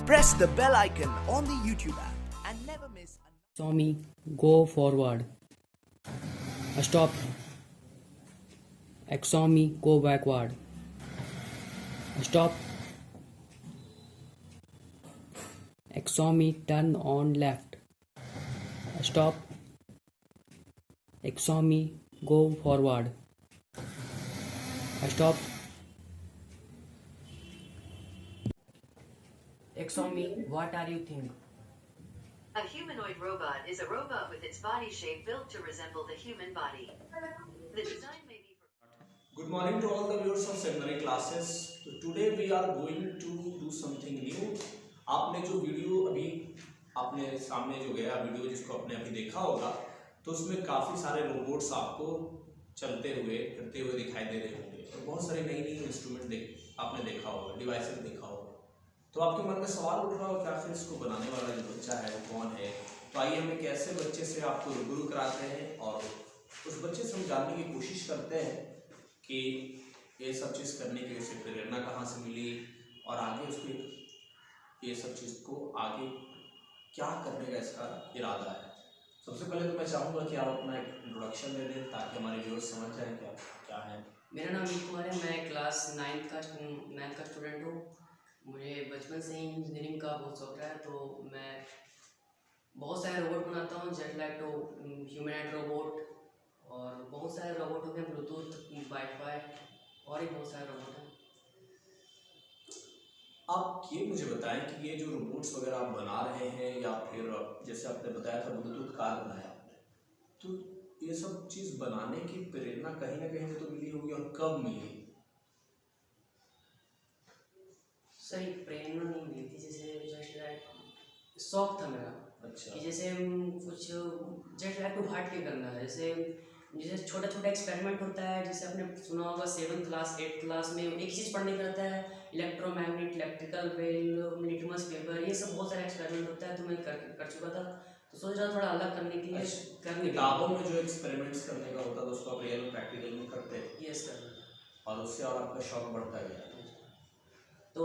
Press the bell icon on the YouTube app and never miss Tommy, go forward. Stop. Axomy, go backward. Stop. Axomy, turn on left. Stop. Axomy, go forward. Stop. Axomy, what are you think? A humanoid robot is a robot with its body shape built to resemble the human body. The design may be for... Good morning to all the viewers of seminary classes. So today we are going to do something new. आपने जो video अभी आपने सामने जो गया video जिसको आपने अभी देखा होगा तो उसमें काफ़ी सारे रोबोट्स आपको चलते हुए फिरते हुए दिखाई दे रहे होंगे और बहुत सारे नई नई इंस्ट्रूमेंट आपने देखा होगा, डिवाइसेस देखा होगा। तो आपके मन में सवाल उठ रहा होगा कि आखिर इसको बनाने वाला जो बच्चा है वो कौन है। तो आइए हम एक ऐसे बच्चे से आपको रूबरू कराते हैं और उस बच्चे से हम जानने की कोशिश करते हैं कि ये सब चीज़ करने की उसे प्रेरणा कहाँ से मिली और आगे उसको ये सब चीज़ को आगे क्या करने का इसका इरादा है। सबसे पहले तो मैं चाहूँगा कि आप अपना एक इंट्रोडक्शन दे दें ताकि हमारे व्यूअर्स समझ जाएं क्या क्या है। मेरा नाम अमित कुमार है। मैं क्लास 9th का स्टूडेंट हूँ। मुझे बचपन से ही इंजीनियरिंग का बहुत शौक है, तो मैं बहुत सारे रोबोट बनाता हूँ, जेट लाइटो, ह्यूमनॉइड रोबोट और बहुत सारे रोबोट होते हैं, ब्लूटूथ, वाईफाई और भी बहुत सारे रोबोट हैं। आप ये मुझे बताएं कि ये जो रोबोट्स वगैरह आप बना रहे हैं या फिर जैसे आपने बताया था ब्लूटूथ कार बनाया आपने, तो ये सब चीज़ बनाने की प्रेरणा कहीं ना कहीं से तो मिली होगी और कब मिली? सही प्रेरणा नहीं मिली थी, जैसे जस्ट लाइक शौक था मेरा। अच्छा। कि जैसे कुछ जस्ट लाइक टू हार्ट के करना है, जैसे छोटा छोटा एक्सपेरिमेंट होता है, जैसे आपने सुना होगा 7th क्लास 8th क्लास में एक चीज़ पढ़ने का रहता है, electromagnet, electrical well, litmus paper, ये सब बहुत सारे एक्सपेरिमेंट होता है। तो मैं कर चुका था, तो सोच रहा थोड़ा अलग करने के लिए करने किताबों में जो एक्सपेरिमेंट्स करने का होता है उसको आप रियल प्रैक्टिकल में करते हैं। यस कर और उससे और आपका शौक बढ़ता गया। तो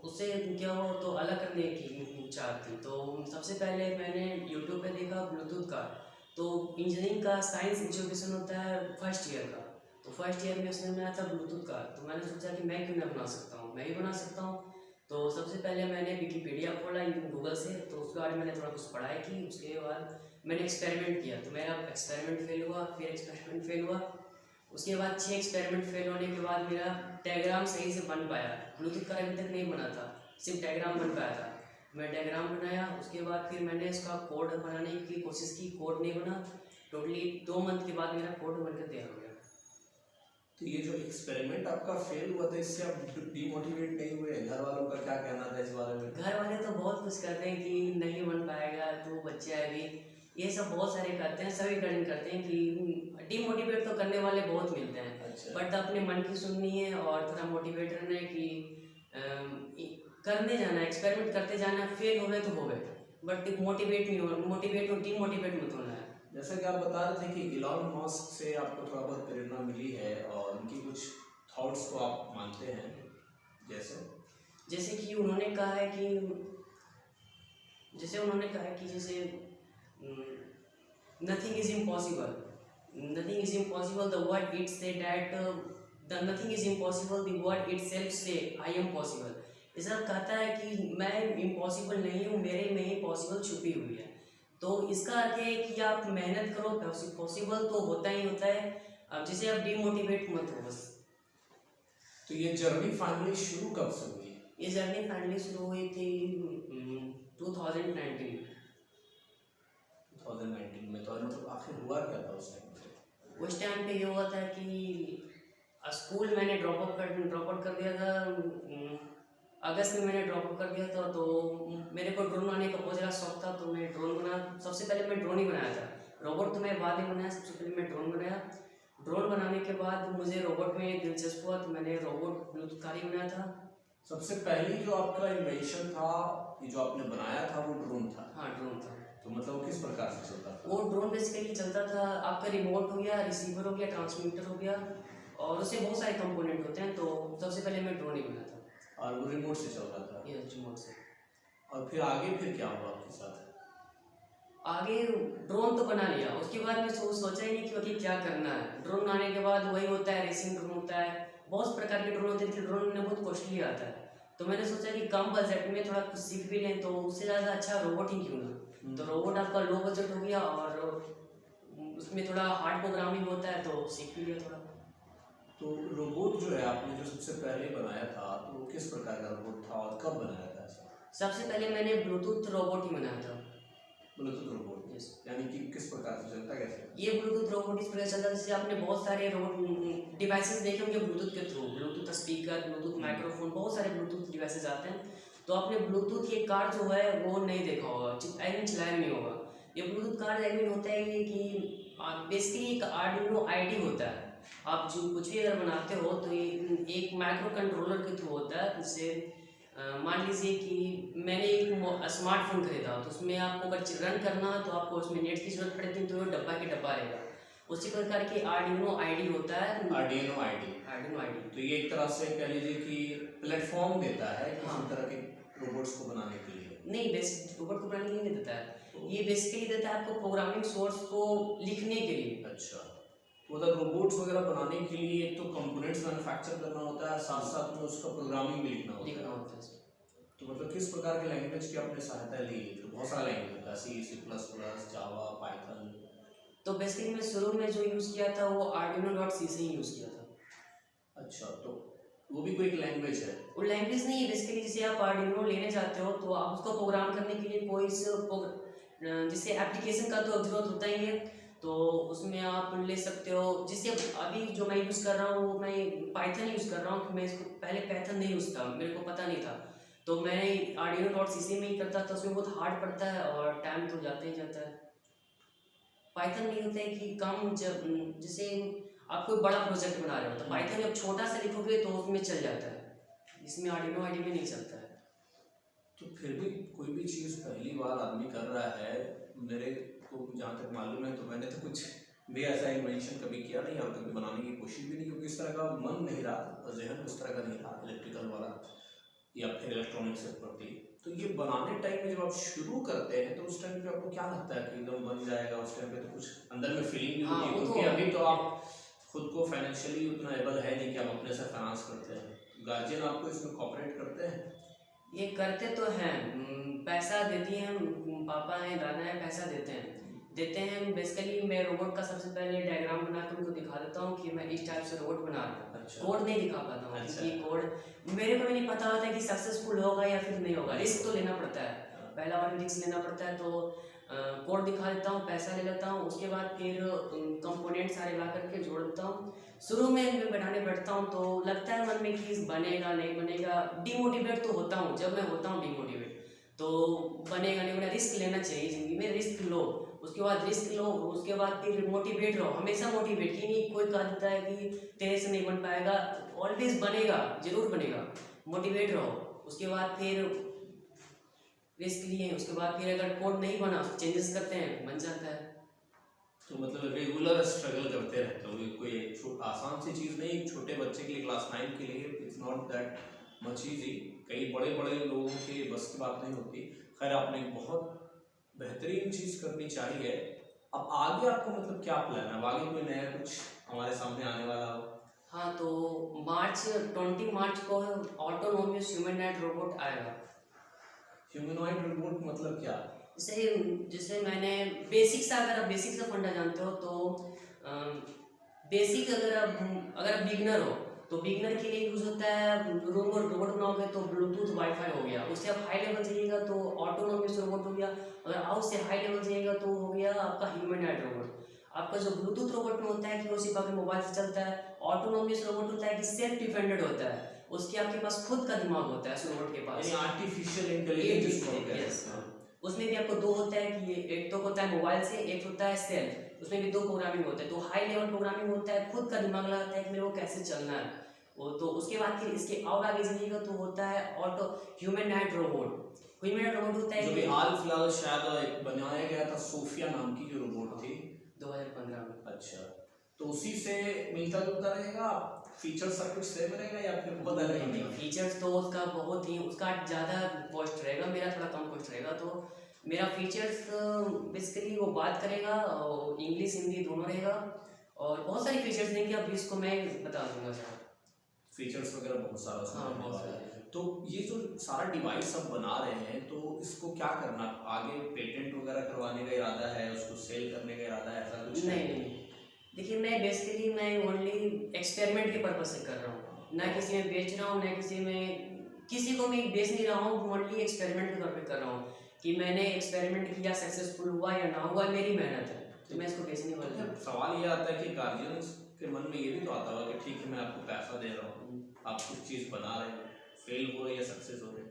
उससे क्या हो तो अलग करने की चाह थी। तो सबसे पहले मैंने यूट्यूब पे देखा ब्लूटूथ का। तो इंजीनियरिंग का साइंस एजुकेशन होता है फर्स्ट ईयर का, तो फर्स्ट ईयर में उसने बनाया था ब्लूटूथ का। तो मैंने सोचा कि मैं क्यों ना बना सकता हूँ, मैं भी बना सकता हूँ। तो सबसे पहले मैंने विकीपीडिया खोला गूगल से, तो उसके बारे में मैंने थोड़ा कुछ पढ़ाई की। उसके बाद मैंने एक्सपेरिमेंट किया, तो मेरा एक्सपेरिमेंट फेल हुआ, फिर एक्सपेरिमेंट फेल हुआ। उसके बाद 6 एक्सपेरिमेंट फेल होने के बाद मेरा डायग्राम सही से बन पाया। ब्लूटूथ का अभी तक नहीं बना था, सिर्फ डायग्राम बन पाया था। मैं डायग्राम बनाया, उसके बाद फिर मैंने इसका कोड बनाने की कोशिश की, कोड नहीं बना। टोटली 2 मंथ के बाद मेरा कोड बनकर तैयार हो गया। तो ये जो एक्सपेरिमेंट आपका फेल हुआ था इससे आप डिमोटिवेट नहीं हुए? घर वालों का क्या कहना था इस बारे में? घर वाले तो बहुत कुछ कहते हैं कि नहीं बन पाएगा, तो बच्चे है अभी, ये सब बहुत सारे करते हैं, सभी गार्डन करते हैं कि डिमोटिवेट तो करने वाले बहुत मिलते हैं। अच्छा। बट अपने मन की सुननी है और थोड़ा मोटिवेट रहना है कि करने जाना, एक्सपेरिमेंट करते जाना, फेल हो गए तो हो गए, बट मोटिवेट नहीं हो, डिमोटिवेट मत होना है। जैसा कि आप बता रहे थे कि इलॉन मस्क से आपको थोड़ा बहुत प्रेरणा मिली है और उनकी कुछ थॉट्स को आप मानते हैं, जैसे कि उन्होंने कहा है कि जैसे nothing is impossible, the word it say that the nothing is impossible, the word itself say I am possible। ऐसा कहता है कि मैं इम्पॉसिबल नहीं हूँ, मेरे में ही पॉसिबल छुपी हुई है। तो इसका अर्थ है कि आप मेहनत करो, पॉसिबल तो होता ही होता है। अब जैसे आप डिमोटिवेट मत हो बस। तो ये जर्नी फाइनली शुरू कब से हुई? ये जर्नी फाइनली शुरू हुई थी 2019 में। तो मतलब आखिर हुआ क्या था उस टाइम पे? उस टाइम पे ये हुआ था कि स्कूल मैंने ड्रॉप आउट कर दिया था। अगस्त में मैंने ड्रॉप आउट कर दिया था। तो मेरे को ड्रोन बनाने का बहुत ज़्यादा शौक था, तो मैं ड्रोन बना, सबसे पहले मैं ड्रोन ही बनाया था। रोबोट तो मैं बाद में बनाया, सबसे पहले मैं ड्रोन बनाया। ड्रोन बनाने के बाद मुझे रोबोट में दिलचस्प हुआ, तो मैंने रोबोट ब्लूटूथ कार ही बनाया था। सबसे पहली जो आपका इन्वेंशन था, ये जो आपने बनाया था, वो ड्रोन था? हाँ, ड्रोन था। तो मतलब वो किस प्रकार से चलता था? वो ड्रोन बेसिकली चलता था, आपका रिमोट हो गया, रिसीवर हो गया, ट्रांसमीटर हो गया, और उससे बहुत सारे कंपोनेंट होते हैं। तो सबसे पहले मैं ड्रोन ही बनाया था। और वो रिमोट से चलता था? ये रिमोट से। और फिर आगे फिर क्या हुआ आपके साथ? आगे ड्रोन तो बना लिया, उसके बाद मैं सोचा ही नहीं कि आगे क्या करना है। ड्रोन बनाने के बाद वही होता है, रेसिंग ड्रोन होता है, बहुत प्रकार के ड्रोन होते हैं, ड्रोन में बहुत कॉस्टली आता है। तो मैंने सोचा कि कम बजट में थोड़ा कुछ सीख भी लें, तो उससे ज़्यादा अच्छा रोबोट ही क्यों ना। तो रोबोट आपका लो बजट हो गया और उसमें थोड़ा हार्ड प्रोग्रामिंग होता है, तो सीख भी लिया थोड़ा। तो रोबोट जो है आपने जो सबसे पहले बनाया था, तो वो किस प्रकार का रोबोट था और कब बनाया था ऐसा? सबसे पहले मैंने ब्लूटूथ रोबोट ही बनाया था। Bluetooth robot? Yes. यानी कि किस प्रकार से चलता कैसे? ये ब्लूटूथ रोबोट इस प्रकार चलता है जैसे आपने बहुत सारे रोबोट डिवाइसेस देखे होंगे ब्लूटूथ के through, Bluetooth speaker, Bluetooth microphone, बहुत सारे ब्लूटूथ डिवाइसेस आते हैं। तो आपने ब्लूटूथ ये कार जो है वो नहीं देखा होगा, आई मीन चलाया नहीं होगा। ये ब्लूटूथ कार आई मीन होता है ये कि बेसिकली एक आर्डिनो आईडी होता है। आप जो कुछ भी अगर बनाते हो तो ये एक माइक्रो कंट्रोलर के थ्रू होता है। जैसे मान लीजिए कि मैंने एक स्मार्टफोन खरीदा, तो उसमें आपको अगर रन करना है तो आपको उसमें नेट की जरूरत पड़ती है, तो वो डब्बा के डब्बा रहेगा। उसी प्रकार की आर्डिनो आईडी होता है। Arduino ID? आर्डिनो आईडी तो ये एक तरह से कह लीजिए कि प्लेटफॉर्म देता है किसी हाँ। तरह के रोबोट्स को बनाने के लिए? नहीं, बेस रोबोट को बनाने के लिए नहीं देता है, ये बेसिकली देता है आपको प्रोग्रामिंग सोर्स को लिखने के लिए। अच्छा, तो मतलब रोबोट्स वगैरह बनाने के लिए एक तो कंपोनेंट्स मैन्युफैक्चर करना होता है, साथ साथ में उसका प्रोग्रामिंग भी लिखना होता है। तो मतलब किस प्रकार के लैंग्वेज की आपने सहायता ली? तो बहुत सारा लैंग्वेज होता है, C++, जावा, पाइथन। तो बेसिकली मैं शुरू में जो यूज़ किया था वो arduino.c से ही यूज़ किया था। अच्छा, तो वो भी कोई एक लैंग्वेज है? वो लैंग्वेज नहीं है, बेसिकली जैसे आप आर्डिनो लेने जाते हो तो आप उसको प्रोग्राम करने के लिए कोई जैसे एप्लीकेशन का तो जरूरत होता ही है, तो उसमें आप ले सकते हो। जैसे अभी जो मैं यूज़ कर रहा हूँ वो मैं पाइथन यूज़ कर रहा हूँ, मैं इसको पहले पाइथन नहीं यूज़ था, मेरे को पता नहीं था, तो मैंने arduino.c में ही करता था। उसमें बहुत हार्ड पड़ता है और टाइम तो जाता ही जाता है। पाइथन नहीं होता है कि कम, जब जैसे आप कोई बड़ा प्रोजेक्ट बना रहे हो तो पाइथन जब छोटा सा लिखोगे तो उसमें चल जाता है, इसमें आर्डिनो आईडी में नहीं चलता है। तो फिर भी कोई भी चीज़ पहली बार आदमी कर रहा है, मेरे को जहाँ तक मालूम है, तो मैंने तो कुछ भी ऐसा इन्वेंशन कभी किया नहीं और कभी बनाने की कोशिश भी नहीं, क्योंकि इस तरह का मन नहीं रहा, जहन उस तरह का नहीं रहा इलेक्ट्रिकल वाला या फिर इलेक्ट्रॉनिक्स के प्रति। तो ये बनाने टाइम में जब आप शुरू करते हैं तो उस टाइम पे आपको क्या लगता है कि एकदम बन जाएगा? उस टाइम पे तो कुछ अंदर में फीलिंग भी होती है, क्योंकि अभी तो आप खुद को फाइनेंशियली उतना एबल है नहीं कि आप अपने से फाइनेंस करते हैं। गार्जियन आपको इसमें कॉपरेट करते हैं? ये करते तो हैं, पैसा देती हैं, पापा हैं, दादा हैं, पैसा देते हैं। बेसिकली मैं रोबोट का सबसे पहले डायग्राम बना के उनको दिखा देता हूँ कि मैं इस टाइप से रोबोट बना रहा हूँ। अच्छा। कोड नहीं दिखा पाता हूँ, अच्छा। क्योंकि कोड मेरे को भी नहीं पता होता कि सक्सेसफुल होगा या फिर नहीं होगा। रिस्क तो लेना पड़ता है, पहला बार रिस्क लेना पड़ता है। तो कोड दिखा देता हूँ, पैसा ले लेता हूँ, उसके बाद फिर कंपोनेंट सारे ला करके जोड़ देता हूँ। शुरू में मैं बनाने बैठता हूँ तो लगता है मन में कि बनेगा नहीं बनेगा, डिमोटिवेट तो होता हूँ। जब मैं होता हूँ डिमोटिवेट तो बनेगा नहीं बनेगा, रिस्क लेना चाहिए ज़िंदगी में, रिस्क लो, उसके बाद रिस्क लो, उसके बाद फिर मोटिवेट रहो, हमेशा मोटिवेट। ही नहीं कोई कह देता है कि तेरे से नहीं बन पाएगा, ऑलवेज बनेगा, जरूर बनेगा, मोटिवेट रहो। उसके बाद फिर रिस्क लिए, उसके बाद फिर अगर कोड नहीं बना चेंजेस करते हैं, बन जाता है। तो मतलब रेगुलर स्ट्रगल करते रहते हो, कोई आसान सी चीज़ नहीं। एक छोटे बच्चे के लिए, क्लास 9 के लिए it's not that much easy. कई बड़े बड़े लोगों के बस की बात नहीं होती। खैर, आपने बहुत बेहतरीन चीज़ करनी चाहिए। अब आगे आपको मतलब क्या प्लान है? अब आगे कोई नया कुछ हमारे सामने आने वाला हो? हाँ, तो 20 मार्च को ऑटोनोमस ह्यूमनॉइड रोबोट आएगा। ह्यूमनॉइड रोबोट मतलब क्या? जैसे मैंने बेसिक से फंडा जानते हो तो बेसिक अगर आप बिगनर हो तो बिगनर के लिए यूज़ होता है। रोबोट बनाओगे तो ब्लूटूथ वाईफाई हो गया, उससे आप हाई लेवल जाइएगा तो ऑटोनोमस रोबोट हो गया। अगर आप उससे हाई लेवल जाइएगा तो हो गया आपका ह्यूमनॉइड रोबोट। आपका जो ब्लूटूथ रोबोट में होता है कि वो सिर्फ आपके मोबाइल से चलता है। ऑटोनोमस रोबोट होता है कि सेल्फ डिपेंडेंट होता है, उसके आपके पास खुद का दिमाग होता है उस रोबोट के पास, यानी आर्टिफिशियल इंटेलिजेंस जिसको हम कहते हैं। उसमें भी आपको दो होता है कि एक तो होता है मोबाइल से, एक होता है सेल्फ, उसमें भी दो प्रोग्रामिंग होता है। तो हाई लेवल प्रोग्रामिंग होता है, खुद का दिमाग लगाता है कि मेरे को कैसे चलना है वो। तो उसके बाद फिर इसके और आगे जाइएगा तो होता है auto humanoid robot. Humanoid robot होता है जो भी हाल फिलहाल शायद एक बनाया गया था, सोफिया नाम की जो रोबोट थी 2015 में। अच्छा, तो उसी से मिलता जुलता रहेगा? फीचर सब कुछ सेम रहेगा या फिर बदल नहीं, फीचर्स तो उसका बहुत ही उसका ज़्यादा कॉस्ट रहेगा, मेरा थोड़ा कम कॉस्ट रहेगा। तो मेरा फीचर्स बेसिकली वो बात करेगा और इंग्लिश हिंदी दोनों रहेगा और बहुत सारी फीचर्स देंगे। अब इसको मैं बता दूंगा सर। फीचर्स वगैरह बहुत सारा उसमें हाँ, रहने बहुत वाला है। सारे। तो ये जो सारा डिवाइस सब बना रहे हैं तो इसको क्या करना, आगे पेटेंट वगैरह करवाने का इरादा है, उसको सेल करने का इरादा है, ऐसा कुछ है? नहीं, देखिए मैं बेसिकली मैं ओनली एक्सपेरिमेंट के पर्पज से कर रहा हूँ, ना किसी में बेच रहा हूँ, ना किसी को मैं बेच नहीं रहा हूँ। ओनली एक्सपेरिमेंट के तौर पे कर रहा हूँ कि मैंने एक्सपेरिमेंट किया, सक्सेसफुल हुआ या ना हुआ, मेरी मेहनत है, तो मैं इसको बेचने तो वाला फिर हूँ। सवाल ये आता है कि गार्जियंस के मन में ये भी तो आता होगा कि ठीक है मैं आपको पैसा दे रहा हूँ, आप कुछ चीज़ बना रहे हो, फेल हो रहे या सक्सेस हो रहे,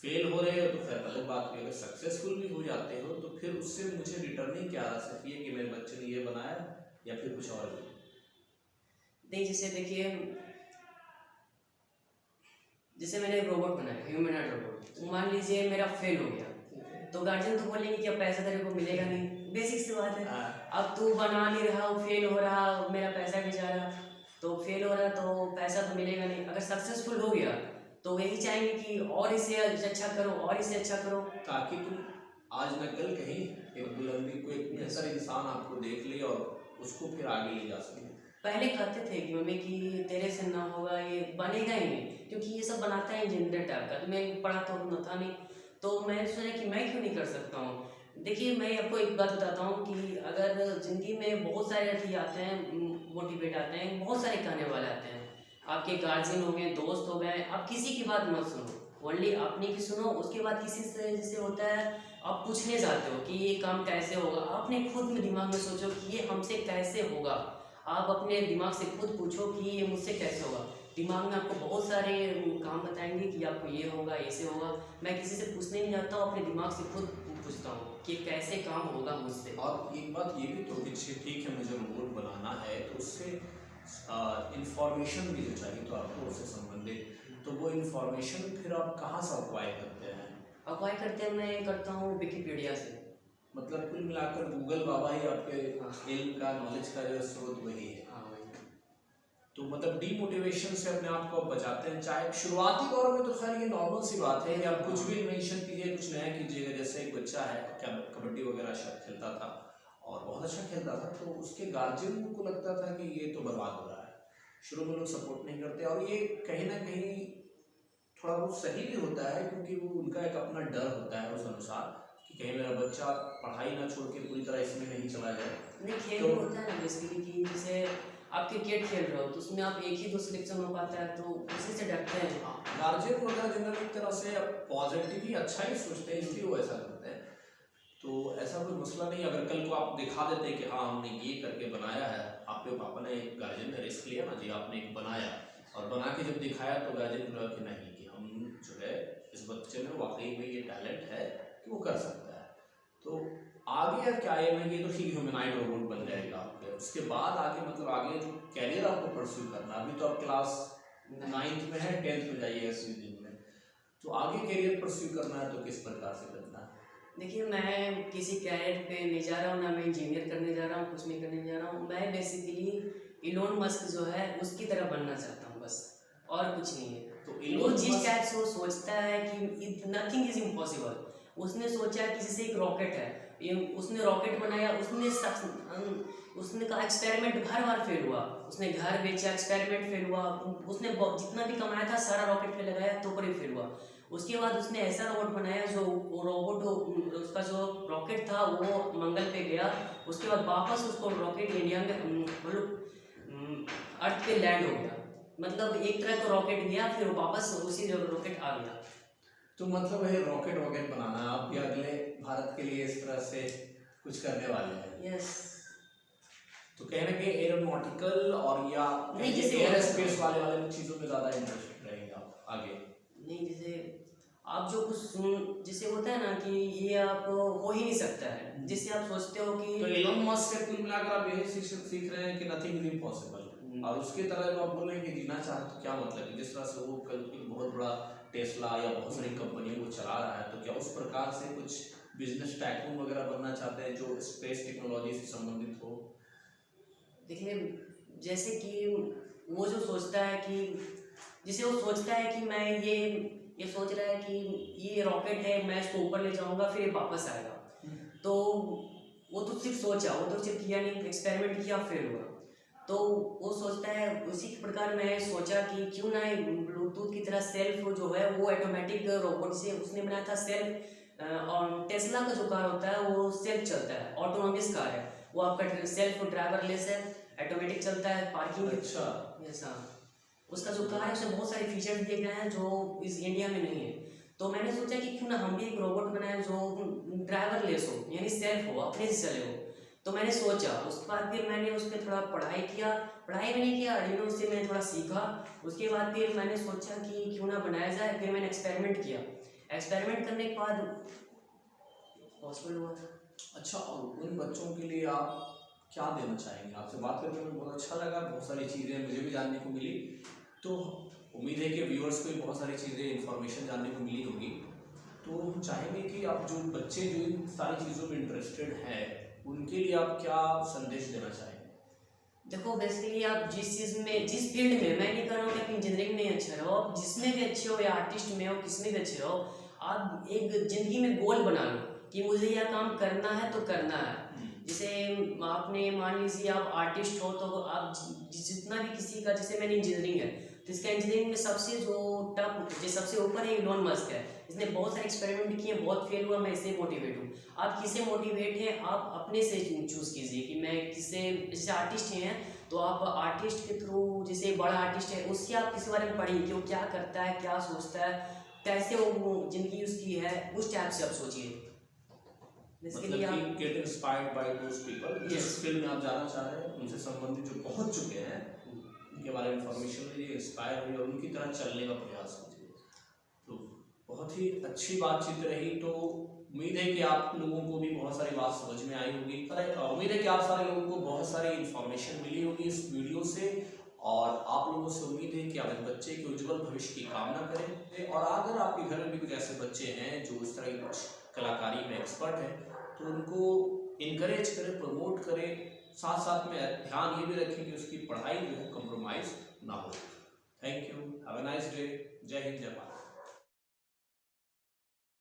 फेल हो रहे हो तो फिर अलग बात है, अगर सक्सेसफुल भी हो जाते हो तो फिर उससे मुझे रिटर्निंग क्या आ सकती है कि मेरे बच्चे ने ये बनाया या फिर कुछ और भी? नहीं, जैसे मैंने एक रोबोट बनाया, ह्यूमनॉइड रोबोट, तो मान लीजिए मेरा फेल हो गया, तो गार्जियन तो बोलेंगे कि अब पैसा तेरे को मिलेगा नहीं, बेसिक सी बात है। अब तू बना नहीं रहा, फेल हो रहा, मेरा पैसा भी जा रहा, तो फेल हो रहा तो पैसा तो मिलेगा नहीं। अगर सक्सेसफुल हो गया तो वही चाहेंगे कि और इसे अच्छा करो, और इसे अच्छा करो, ताकि तुम आज न कल कहीं एक बुलंदी को, एक बेहतर इंसान आपको देख ले और उसको फिर आगे ले जा सके। पहले कहते थे कि मम्मी कि तेरे से ना होगा, ये बनेगा ही नहीं, क्योंकि ये सब बनाता है इंजीनियर टाइप का। तो मैं पढ़ा तो था नहीं, तो मैं सोचा कि मैं क्यों नहीं कर सकता हूँ। देखिए मैं आपको एक बात बताता हूँ कि अगर ज़िंदगी में बहुत सारे अर्थी आते हैं, मोटिवेट आते हैं, बहुत सारे कहने वाले आते हैं, आपके गार्जियन हो गए, दोस्त हो गए, आप किसी की बात मत सुनो, ओनली अपनी की सुनो। उसके बाद किसी से जैसे होता है आप पूछने जाते हो कि ये काम कैसे होगा, आपने खुद में दिमाग में सोचो कि ये हमसे कैसे होगा। आप अपने दिमाग से खुद पूछो कि ये मुझसे कैसे होगा। दिमाग में आपको बहुत सारे काम बताएंगे कि आपको ये होगा, ऐसे होगा। मैं किसी से पूछने नहीं जाता हूँ, अपने दिमाग से खुद पूछता हूँ कि कैसे काम होगा मुझसे। और एक बात ये भी तो कि ठीक है मुझे रोबोट बनाना है तो उससे इंफॉर्मेशन भी जो चाहिए तो आपको उससे संबंधित, तो वो इंफॉर्मेशन फिर आप कहाँ से अक्वायर करते हैं? अक्वायर करते हैं मैं करता हूँ विकिपीडिया से। मतलब कुल मिलाकर गूगल बाबा ही आपके हाँ। इल्म का, नॉलेज का जो स्रोत वही है। हाँ भाई। तो मतलब डीमोटिवेशन से अपने आप को आप बचाते हैं। चाहे शुरुआती दौर में तो खैर ये नॉर्मल सी बात है कि आप कुछ भी इन्वेंशन कीजिए, कुछ नया कीजिएगा। जैसे एक बच्चा है क्या कबड्डी वगैरह शायद खेलता था और बहुत अच्छा खेलता था, तो उसके गार्जियन को लगता था कि ये तो बर्बाद हो रहा है। शुरू में लोग सपोर्ट नहीं करते और ये कहीं ना कहीं थोड़ा बहुत सही भी होता है, क्योंकि वो उनका एक अपना डर होता है उस अनुसार कि कहीं मेरा बच्चा पढ़ाई ना छोड़ के पूरी तरह इसमें नहीं चला जाए। नहीं, खेल में होता है ना बेसिकली कि जैसे आप क्रिकेट खेल रहे हो तो उसमें आप एक ही दो सिलेक्शन हो पाता है, तो उसी से डरते हैं। गार्जियन वगैरह जनरल एक तरह से पॉजिटिवली अच्छा ही सोचते हैं, इसलिए वो ऐसा करते हैं। तो ऐसा कोई मसला नहीं। अगर कल को आप दिखा देते हैं कि हाँ हमने ये करके बनाया है, आपके पापा ने, गार्जियन ने रिस्क लिया ना जी, आपने एक बनाया और बना के जब दिखाया तो गार्जियन को लगा कि नहीं कि हम जो है इस बच्चे में वाकई में ये टैलेंट है कि वो कर सकता है। तो आगे यार क्या है, मैं ये तो ठीक ह्यूमनॉइड रोबोट बन जाएगा आपके, उसके बाद आगे मतलब आगे जो कैरियर आपको परस्यू करना, अभी तो आप क्लास 9th में है, 10th में जाइएगा इसी दिन में, तो आगे कैरियर परस्यू करना है तो किस प्रकार से करना है? देखिए मैं किसी कैरियर पे नहीं जा रहा हूँ, ना मैं इंजीनियर करने जा रहा हूँ, कुछ नहीं करने जा रहा हूँ। मैं बेसिकली इलोन मस्क जो है उसकी तरह बनना चाहता हूँ बस, और कुछ नहीं है। तो वो इलोन जिस मस्क टाइप से वो सोचता है कि नथिंग इज इम्पॉसिबल, उसने सोचा कि जैसे एक रॉकेट है, ये उसने रॉकेट बनाया, उसने कहा एक्सपेरिमेंट हर बार फेल हुआ, उसने घर बेचा, एक्सपेरिमेंट फेल हुआ, उसने जितना भी कमाया था सारा रॉकेट पे लगाया तो पर फेल हुआ। उसके बाद उसने ऐसा रोबोट बनाया जो रोबोट, उसका जो रॉकेट था वो मंगल पे गया, उसके बाद वापस उसको रॉकेट इंडिया में मतलब अर्थ पे लैंड हो गया। मतलब एक तरह का रॉकेट गया फिर वापस उसी जगह रॉकेट आ गया। तो मतलब है रॉकेट वॉकेट बनाना है आप भी अगले भारत के लिए इस तरह से कुछ करने वाले हैं? यस। तो कहीं ना कहीं एरोनॉटिकल और या नहीं, जैसे एयर स्पेस वाले चीज़ों में ज़्यादा इंटरेस्टेड रहेंगे आप आगे? नहीं, जैसे आप जो कुछ जैसे होता है ना कि ये आप हो ही नहीं सकता है, जिससे आप सोचते हो कि तो एलोन मस्क से कुल मिलाकर आप यही सीख रहे हैं कि नथिंग इज इम्पॉसिबल, और उसके तरह जब आप बोल रहे हैं कि जीना चाहते तो क्या मतलब है? जिस तरह से वो कल एक बहुत बड़ा टेस्ला या बहुत सारी कंपनियों को चला रहा है, तो क्या उस प्रकार से कुछ बिजनेस टाइकून वगैरह बनना चाहते हैं जो स्पेस टेक्नोलॉजी से संबंधित हो? देखिए जैसे कि वो जो सोचता है कि जिसे वो सोचता है कि मैं ये सोच रहा है कि ये रॉकेट है, मैं इसको ऊपर ले जाऊंगा फिर ये वापस आएगा। तो वो तो सिर्फ सोचा, वो तो सिर्फ किया नहीं, एक्सपेरिमेंट किया फिर हुआ। तो वो सोचता है उसी प्रकार मैं सोचा कि क्यों ना ब्लूटूथ की तरह सेल्फ जो है वो ऑटोमेटिक रोबोट से उसने बनाया था सेल्फ। और टेस्ला का जो कार होता है वो सेल्फ चलता है, ऑटोनॉमस कार है वो, आपका सेल्फ ड्राइवरलेस है, ऑटोमेटिक चलता है, पार्किंग। अच्छा, ऐसा उसका जो कार है उसमें बहुत सारे फीचर्स दिए गए हैं जो इस इंडिया में नहीं है। तो मैंने सोचा कि क्यों ना हम भी एक रोबोट बनाए जो ड्राइवरलेस हो, यानी सेल्फ हो, अपने से चले हो। तो मैंने सोचा, उसके बाद फिर मैंने उस पर थोड़ा पढ़ाई किया, पढ़ाई भी नहीं किया, आर्डिनो से मैंने थोड़ा सीखा। उसके बाद फिर मैंने सोचा कि क्यों ना बनाया जाए, फिर मैंने एक्सपेरिमेंट किया। एक्सपेरिमेंट करने के बाद पॉसिबल हुआ। अच्छा, और उन बच्चों के लिए आप क्या देना चाहेंगे? आपसे बात करके मुझे बहुत अच्छा लगा, बहुत सारी चीज़ें मुझे भी जानने को मिली। तो उम्मीद है कि व्यूअर्स को भी बहुत सारी चीज़ें इन्फॉर्मेशन जानने को मिली होगी। तो हम चाहेंगे कि आप जो बच्चे जो इन सारी चीज़ों में इंटरेस्टेड हैं उनके लिए आप क्या संदेश देना चाहेंगे? देखो, बेसिकली आप जिस चीज़ में, जिस फील्ड में, मैं नहीं कर रहा हूँ कि आप इंजीनियरिंग में अच्छे रहो, आप जिसमें भी अच्छे हो या आर्टिस्ट में हो, किसमें भी अच्छे रहो, आप एक ज़िंदगी में गोल बना लो कि मुझे यह काम करना है तो करना है। जैसे आपने मान लीजिए आप आर्टिस्ट हो तो आप जितना भी किसी का, जैसे मैंने इंजीनियरिंग है तो इसका इंजीनियरिंग में सबसे जो टॉप, सबसे ऊपर है इलोन मस्क है। इसने बहुत सारे एक्सपेरिमेंट किए, बहुत फेल हुआ, मैं इससे मोटिवेट हूँ। आप किससे मोटिवेट हैं, आप अपने से चूज़ कीजिए कि मैं किससे। जैसे आर्टिस्ट हैं तो आप आर्टिस्ट के थ्रू, जैसे बड़ा आर्टिस्ट है उससे आप किसी बारे में पढ़िए कि वो क्या करता है, क्या सोचता है, कैसे वो ज़िंदगी उसकी है, उस टाइप से आप सोचिए। मतलब कि get inspired by those people जिस फील्ड में आप जाना चाह रहे हैं, उनसे संबंधित जो पहुंच चुके हैं उनके बारे में इंफॉर्मेशन लीजिए, इंस्पायर हुई और उनकी तरह चलने का प्रयास कीजिए। तो बहुत ही अच्छी बातचीत रही। तो उम्मीद है कि आप लोगों को भी बहुत सारी बात समझ में आई होगी। उम्मीद है कि आप सारे लोगों को बहुत सारी इंफॉर्मेशन मिली होगी इस वीडियो से, और आप लोगों से उम्मीद है कि आप इस बच्चे के उज्जवल भविष्य की कामना करें। और अगर आपके घर में भी कुछ ऐसे बच्चे हैं जो इस तरह की कुछ कलाकारी में एक्सपर्ट हैं तो उनको इनकरेज करें, प्रमोट करें। साथ साथ में ध्यान ये भी रखें कि उसकी पढ़ाई जो है कंप्रोमाइज़ ना हो। Thank you, have a nice day. जय हिंद, जय भारत।